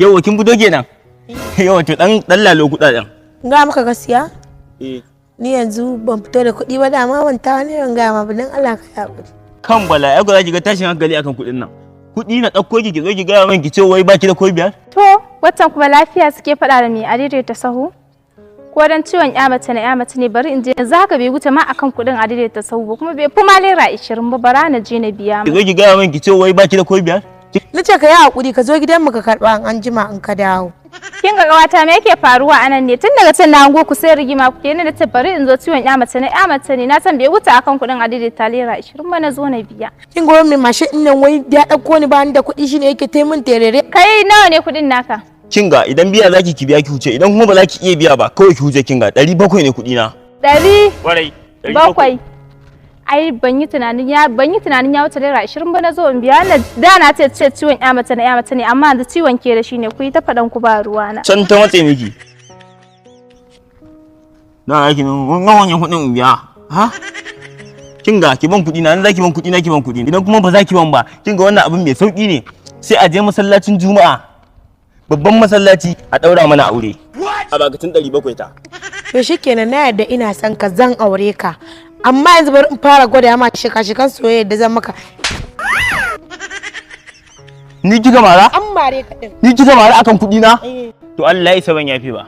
Yau kin fito kenan. Yau to dan lalo kudaden. Ga maka gaskiya? Eh. Ni yanzu ban fito da kuɗi ba dama wanta ne ban ga ma ba dan Allah ka yaƙuri. Kan bala ai ga ki ga tashin hankali akan kuɗin nan. Kuɗi na ɗauko ki zo ki ga min ki ce wai baki da koi biyar? To, watan kuma lafiya suke faɗa da me a daidaita sahu? Ko dan ciwon ya mace ne bari in je yanzu haka bai wuce ma akan kuɗin a daidaita sahu ba kuma bai fi ma naira 20 ba bara na je na biya Ki zo ki ga min ki ce wai baki da koi biyar? Na ce ka yi haƙuri ka zo gidanmu ka karɓa an jima in ka dawo. Kin ga kawata me yake faruwa anan ne tun daga can na hango ku sai rigima kuke ne da ce bari in zo ciwon ya mace ne na san bai wuce akan kuɗin a daidaita naira 20 ba na zo na biya. Kin ga wani mashin ɗin nan wai ya ɗauko ni ba ni da kuɗi shine yake taimun terere. Kai nawa ne kuɗin naka? Kinga idan biya zaki ki biya ki huce idan kuma ba za ki iya biya ba kawai ki huce kinga 700 ne kuɗi na. 100 Warai. 700. Ai ban yi tunanin ya wuce naira 20 ba na zo in biya da na ce ciwon ya mace ne amma yanzu ciwon ke da shi ne ku yi ta faɗan ku ba ruwa na. Can ta matse miki. Na yake nan wannan kuɗin biya. Ha? Kinga ki ban kuɗi na nan zaki ban kuɗi na ki ban kuɗi idan kuma ba za ki ban ba kinga wannan abin mai sauki ne sai a je masallacin Juma'a. Babban masallaci a daura mana aure. A bakatun 700 ta. To shikenan na yarda ina son ka zan aure ka. Amma yanzu bari in fara gwada ma shika-shikan soyayya da zan maka. Ni kika mara? An mare ka din. Ni kika mara akan kuɗi na? To Allah ya isa ban yafi ba.